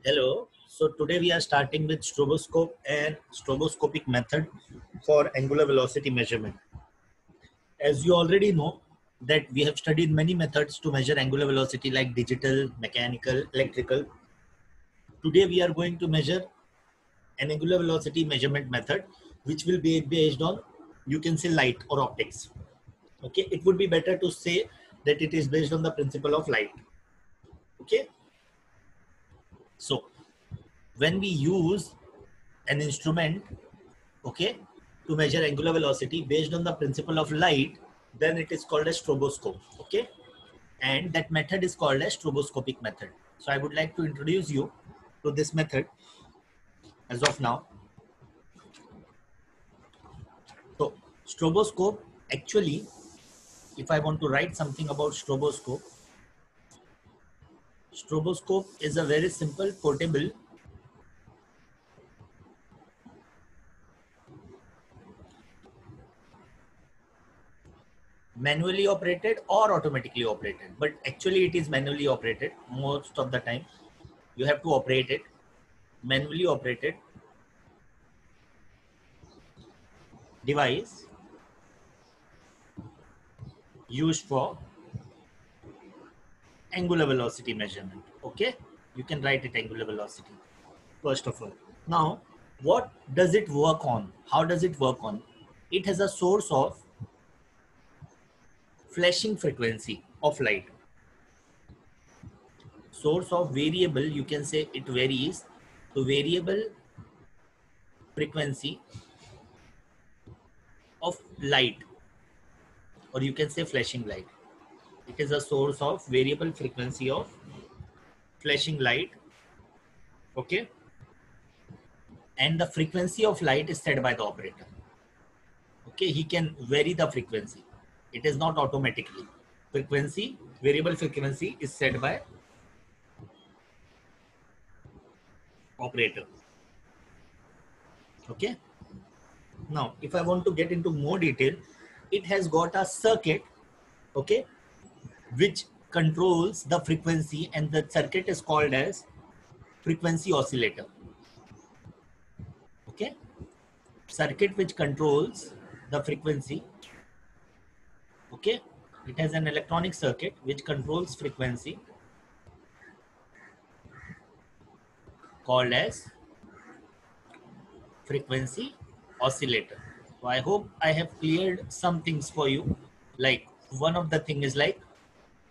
Hello. So today we are starting with stroboscope and stroboscopic method for angular velocity measurement. As you already know that we have studied many methods to measure angular velocity like digital, mechanical, electrical. Today we are going to measure an angular velocity measurement method which will be based on, you can say, light or optics. Okay, it would be better to say that it is based on the principle of light. Okay, so when we use an instrument, okay, to measure angular velocity based on the principle of light, then it is called a stroboscope. Okay, and that method is called a stroboscopic method. So I would like to introduce you to this method as of now. So stroboscope, actually, if I want to write something about stroboscope, stroboscope is a very simple, portable, manually operated or automatically operated, but actually it is manually operated most of the time. You have to operate it, manually operated device used for angular velocity measurement. Okay, you can write it angular velocity first of all. Now, what does it work on? How does it work on? It has a source of flashing frequency of light. Source of variable, you can say it varies to variable frequency of light, or you can say flashing light. It is a source of variable frequency of flashing light. Okay, and the frequency of light is set by the operator. Okay, he can vary the frequency. It is not automatically. Frequency, variable frequency is set by operator. Okay, now if I want to get into more detail, it has got a circuit, okay, which controls the frequency, and the circuit is called as frequency oscillator. Okay, circuit which controls the frequency. Okay, it has an electronic circuit which controls frequency called as frequency oscillator. So I hope I have cleared some things for you. Like, one of the thing is like,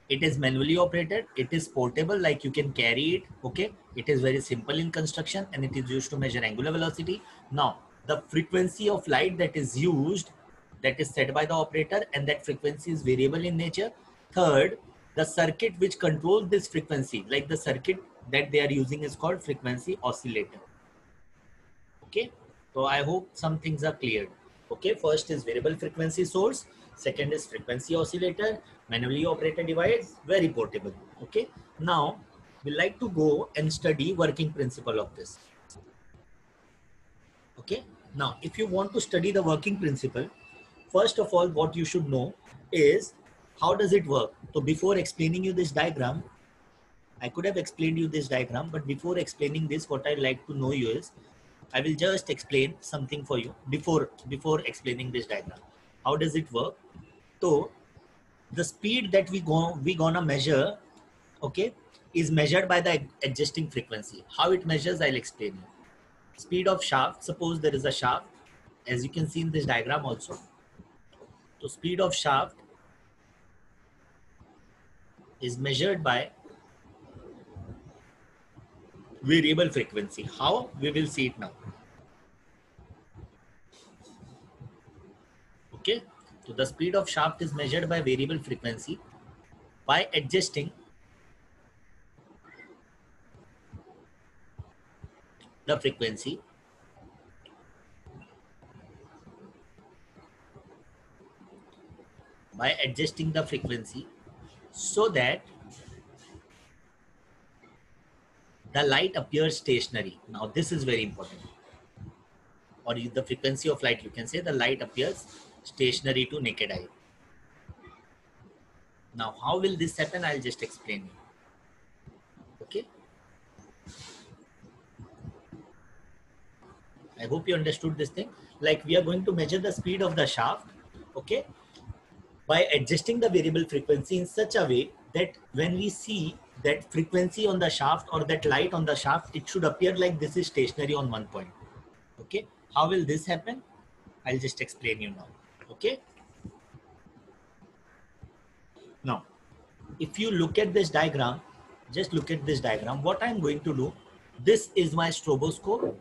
it is manually operated, it is portable, like you can carry it. Okay, it is very simple in construction, and it is used to measure angular velocity. Now, the frequency of light that is used, that is set by the operator, and that frequency is variable in nature. Third, the circuit which controls this frequency, like the circuit that they are using, is called frequency oscillator. Okay, so I hope some things are cleared. Okay, first is variable frequency source, second is frequency oscillator, manually operated device, very portable. Okay, now we like to go and study working principle of this. Okay, now if you want to study the working principle, first of all what you should know is how does it work. So before explaining you this diagram, I could have explained you this diagram, but before explaining this, what I'd like to know you is, I will just explain something for you before explaining this diagram. How does it work? So the speed that we gonna measure, okay, is measured by the adjusting frequency. How it measures, I'll explain you. Speed of shaft. Suppose there is a shaft, as you can see in this diagram also. So speed of shaft is measured by variable frequency. How? We will see it now. Okay, so the speed of shaft is measured by variable frequency by adjusting the frequency so that the light appears stationary. Now this is very important. Or the frequency of light, you can say the light appears stationary to naked eye. Now how will this happen? I'll just explain you. Okay, I hope you understood this thing. Like we are going to measure the speed of the shaft, okay, by adjusting the variable frequency in such a way that when we see that frequency on the shaft or that light on the shaft, it should appear like this is stationary on one point. Okay, how will this happen? I'll just explain you now. Okay, now if you look at this diagram, just look at this diagram. What I'm going to do, this is my stroboscope.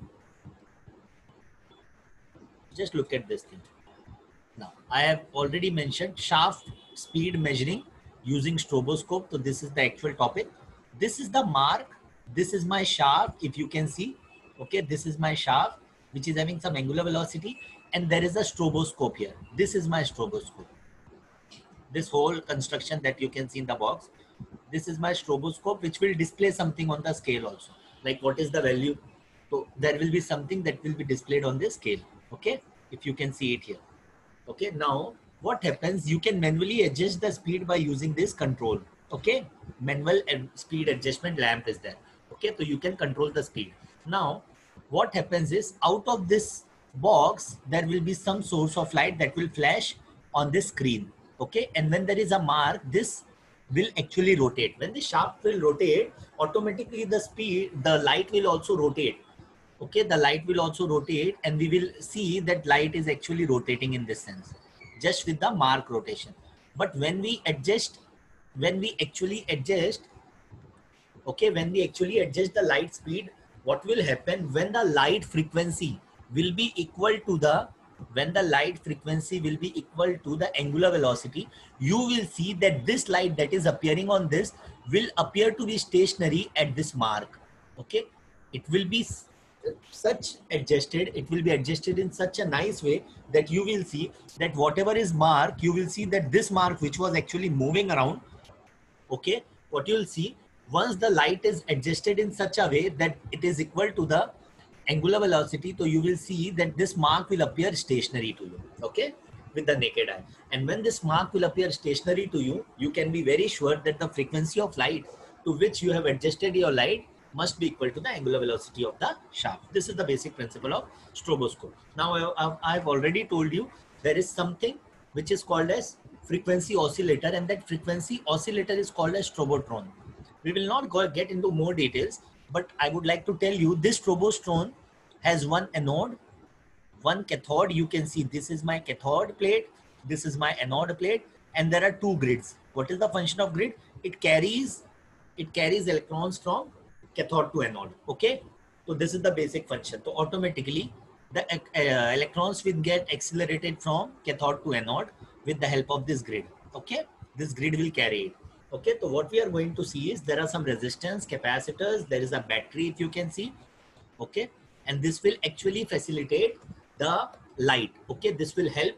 Just look at this thing. Now, I have already mentioned shaft speed measuring using stroboscope. So this is the actual topic. This is the mark. This is my shaft. If you can see, okay, this is my shaft, which is having some angular velocity. And there is a stroboscope here. This is my stroboscope. This whole construction that you can see in the box. This is my stroboscope, which will display something on the scale also. Like what is the value? So there will be something that will be displayed on this scale. Okay, if you can see it here. Okay, now what happens, you can manually adjust the speed by using this control. Okay, manual speed adjustment lamp is there. Okay, so you can control the speed. Now what happens is, out of this box there will be some source of light that will flash on this screen. Okay, and when there is a mark, this will actually rotate. When the shaft will rotate, automatically the light will also rotate. Okay, the light will also rotate, and we will see that light is actually rotating in this sense, just with the mark rotation. But when we actually adjust, okay, when we actually adjust the light speed, what will happen, when the light frequency will be equal to the angular velocity, you will see that this light that is appearing on this will appear to be stationary at this mark. Okay, it will be it will be adjusted in such a nice way that you will see that whatever is mark, you will see that this mark which was actually moving around, okay, what you will see, once the light is adjusted in such a way that it is equal to the angular velocity, so you will see that this mark will appear stationary to you, okay, with the naked eye. And when this mark will appear stationary to you, you can be very sure that the frequency of light to which you have adjusted your light must be equal to the angular velocity of the shaft. This is the basic principle of stroboscope. Now I've already told you there is something which is called as frequency oscillator, and that frequency oscillator is called as strobotron. We will not get into more details, but I would like to tell you this strobotron has one anode, one cathode. You can see this is my cathode plate, this is my anode plate, and there are two grids. What is the function of grid? It carries electrons from cathode to anode. Okay, so this is the basic function. So automatically the electrons will get accelerated from cathode to anode with the help of this grid. Okay, this grid will carry it. Okay, so what we are going to see is there are some resistance, capacitors, there is a battery, if you can see. Okay, and this will actually facilitate the light. Okay, this will help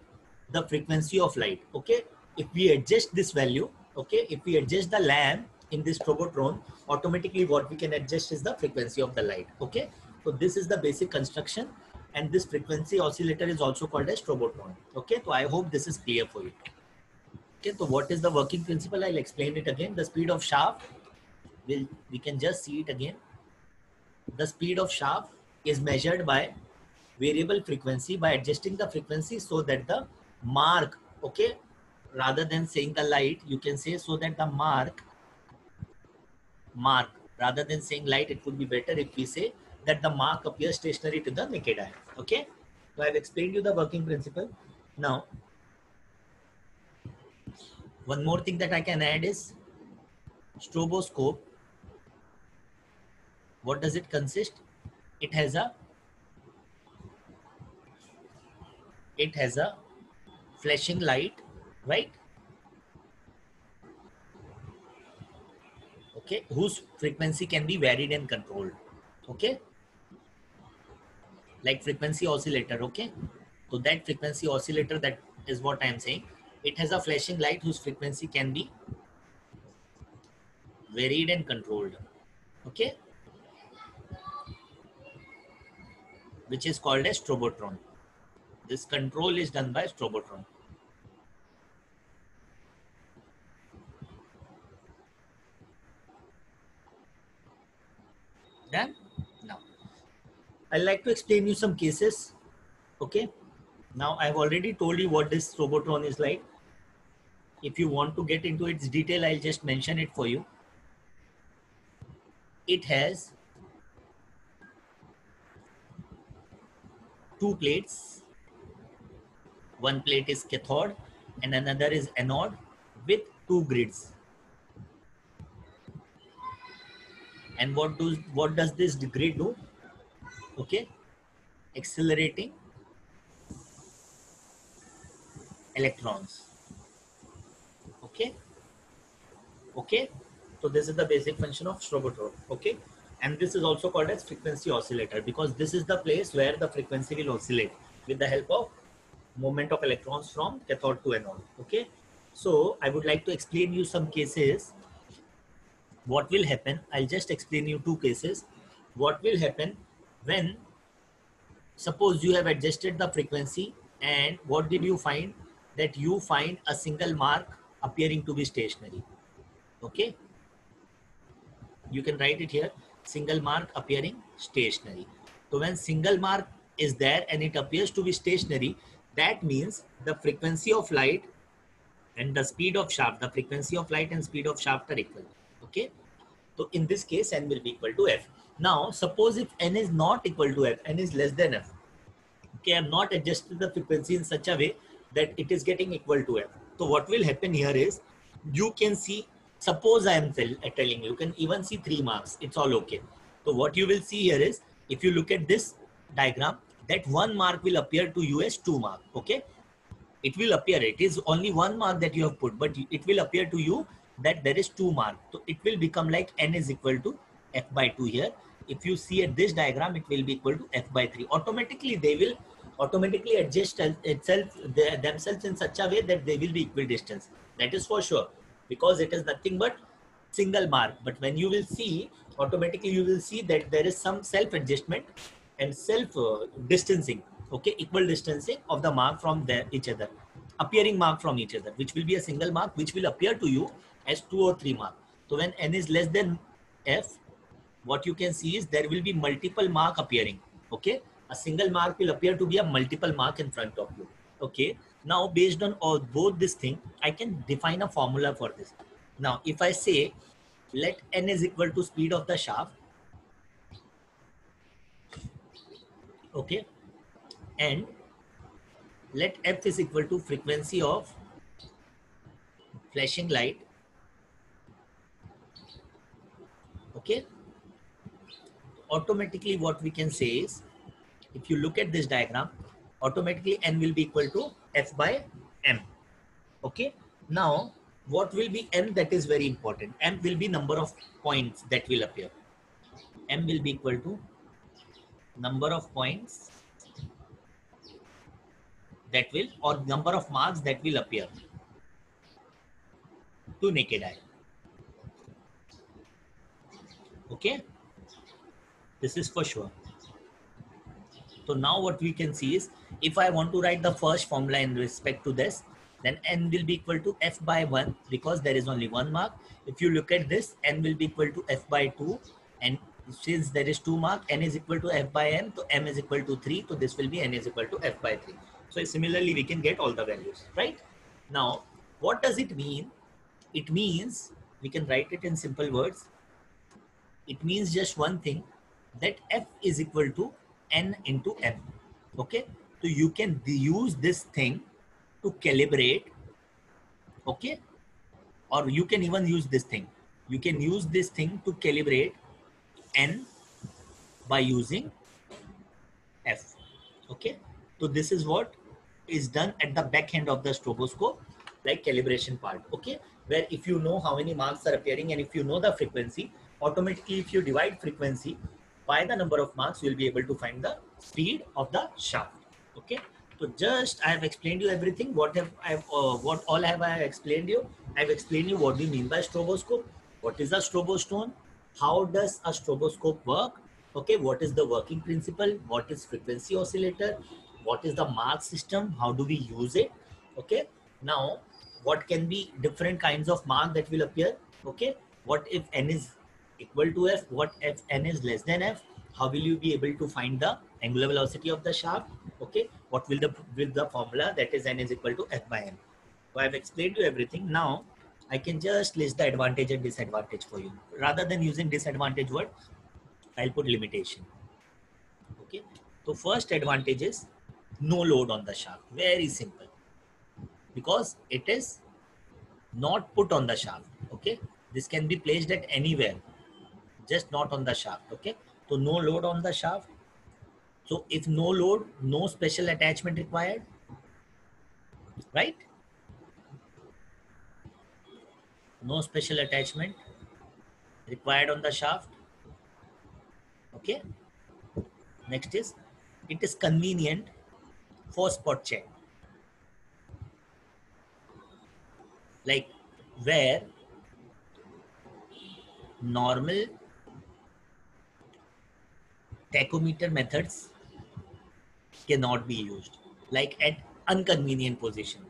the frequency of light. Okay, if we adjust this value, okay, if we adjust the lamp in this strobotron, automatically what we can adjust is the frequency of the light. Okay, so this is the basic construction, and this frequency oscillator is also called as strobotron. Okay, so I hope this is clear for you. Okay, so what is the working principle? I'll explain it again. The speed of shaft, we can just see it again. The speed of shaft is measured by variable frequency, by adjusting the frequency so that the mark, okay, rather than saying the light, you can say so that the mark, rather than saying light, it would be better if we say that the mark appears stationary to the naked eye. Okay, so I've explained you the working principle. Now, one more thing that I can add is stroboscope. What does it consist? It has a flashing light, right? Okay, whose frequency can be varied and controlled. Okay, like frequency oscillator. Okay, so that frequency oscillator, that is what I am saying. It has a flashing light whose frequency can be varied and controlled. Okay, which is called as strobotron. This control is done by strobotron. Done. Now I'd like to explain you some cases. Okay. Now I've already told you what this Strobotron is like. If you want to get into its detail, I'll just mention it for you. It has two plates. One plate is cathode and another is anode with two grids. And what does this grid do? Okay, accelerating electrons. Okay, okay. So this is the basic function of Strobotron. Okay, and this is also called as frequency oscillator because this is the place where the frequency will oscillate with the help of movement of electrons from cathode to anode. Okay, so I would like to explain you some cases. What will happen? I'll just explain you two cases. What will happen when, suppose you have adjusted the frequency, and what did you find? That you find a single mark appearing to be stationary. Okay, you can write it here, single mark appearing stationary. So when single mark is there and it appears to be stationary, that means the frequency of light and the speed of shaft, the frequency of light and speed of shaft are equal. Okay, so in this case n will be equal to f. Now suppose if n is not equal to f, n is less than f. Okay, I'm not adjusted the frequency in such a way that it is getting equal to f. So what will happen here is, you can see, suppose I am telling you can even see 3 marks, it's all okay. So what you will see here is, if you look at this diagram, that 1 mark will appear to you as 2 mark. Okay, it will appear, it is only 1 mark that you have put, but it will appear to you that there is 2 mark. So it will become like n is equal to f by 2 here. If you see at this diagram, it will be equal to f by 3. Automatically they will automatically adjust themselves in such a way that they will be equidistant. That is for sure, because it is nothing but single mark. But when you will see, automatically you will see that there is some self adjustment and self distancing. Okay, equal distancing of the mark from each other, appearing mark from each other, which will be a single mark which will appear to you as 2 or 3 mark. So when n is less than f, what you can see is there will be multiple mark appearing. Okay, a single mark will appear to be a multiple mark in front of you. Okay, now based on all both this thing, I can define a formula for this. Now if I say let n is equal to speed of the shaft, okay, and let f is equal to frequency of flashing light. Okay, automatically what we can say is, if you look at this diagram, automatically n will be equal to f by m. Okay, now what will be m? That is very important. M will be number of points that will appear. M will be equal to number of points that will, or number of marks that will appear to naked eye. Okay, this is for sure. So now what we can see is, if I want to write the first formula in respect to this, then n will be equal to f by 1 because there is only 1 mark. If you look at this, n will be equal to f by 2, and since there is 2 mark, n is equal to f by m, so m is equal to 3, so this will be n is equal to f by 3. So similarly we can get all the values, right? Now what does it mean? It means, we can write it in simple words, it means just one thing, that f is equal to n into m. Okay, so you can use this thing to calibrate. Okay, or you can even use this thing, you can use this thing to calibrate n by using f. Okay, so this is what is done at the back end of the stroboscope, like calibration part. Okay, where if you know how many marks are appearing and if you know the frequency, automatically if you divide frequency by the number of marks, you will be able to find the speed of the shaft. Okay, so just I have explained you everything. What all have I explained you? I have explained you what we mean by stroboscope, what is a strobostone, how does a stroboscope work. Okay, what is the working principle, what is frequency oscillator, what is the mark system, how do we use it. Okay, now what can be different kinds of mark that will appear. Okay, what if n is equal to f, what if n is less than f, how will you be able to find the angular velocity of the shaft? Okay, what will the formula, that is n is equal to f by m. So I've explained you everything. Now I can just list the advantage and disadvantage for you. Rather than using disadvantage word, I'll put limitation. Okay, so first advantage is no load on the shaft. Very simple, because it is not put on the shaft. Okay, this can be placed at anywhere, just not on the shaft. Okay, so no load on the shaft. So if no load, no special attachment required, right? No special attachment required on the shaft. Okay, next is it is convenient for spot check, like where normal tachometer methods cannot be used, like at inconvenient position.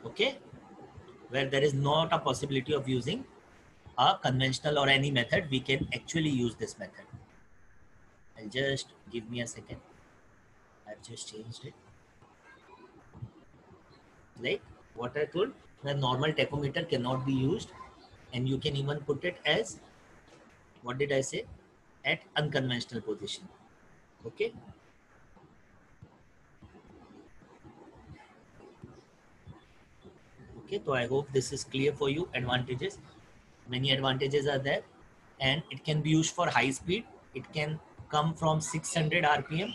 Okay, where there is not a possibility of using a conventional or any method, we can actually use this method. I'll just give me a second. I've just changed it. Like what I told, the normal tachometer cannot be used, and you can even put it as, what did I say, at unconventional position. Okay, okay, so I hope this is clear for you. Advantages, many advantages are there, and it can be used for high speed. It can come from 600 rpm.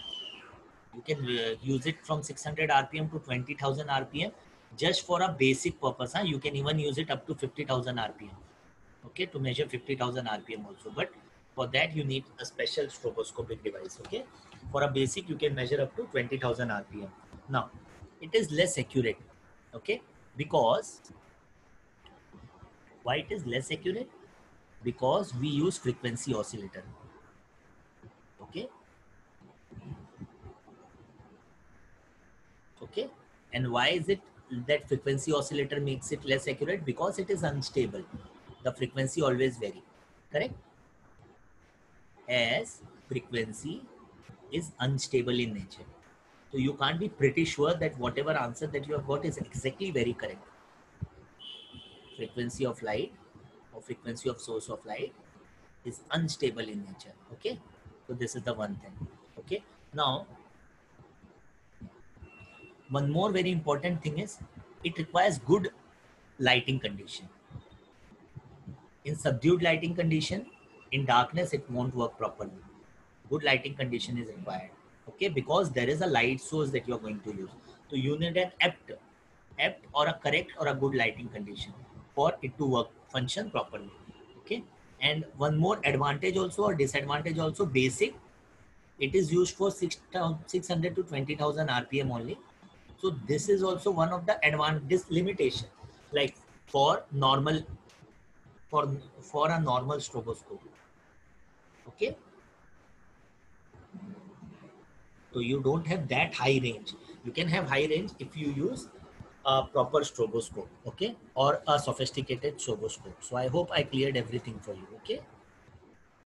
You can use it from 600 rpm to 20,000 rpm, just for a basic purpose. You can even use it up to 50,000 rpm. Okay, to measure 50,000 rpm also, but for that you need a special stroboscopic device. Okay, for a basic you can measure up to 20,000 rpm. Now it is less accurate. Okay, because why it is less accurate? Because we use frequency oscillator. Okay, okay, and why is it that frequency oscillator makes it less accurate? Because it is unstable. The frequency always vary, correct? As frequency is unstable in nature, so you can't be pretty sure that whatever answer that you have got is exactly very correct. Frequency of light or frequency of source of light is unstable in nature. Okay, so this is the one thing. Okay, now one more very important thing is it requires good lighting condition. In subdued lighting condition, in darkness it won't work properly. Good lighting condition is required. Okay, because there is a light source that you are going to use, so you need an apt or a correct or a good lighting condition for it to work, function properly. Okay, and one more advantage also or disadvantage also, basic, it is used for 600 to 20,000 rpm only. So this is also one of the advantage limitation, like for normal, for for a normal stroboscope. Okay, so you don't have that high range. You can have high range if you use a proper stroboscope, okay, or a sophisticated stroboscope. So I hope I cleared everything for you. Okay.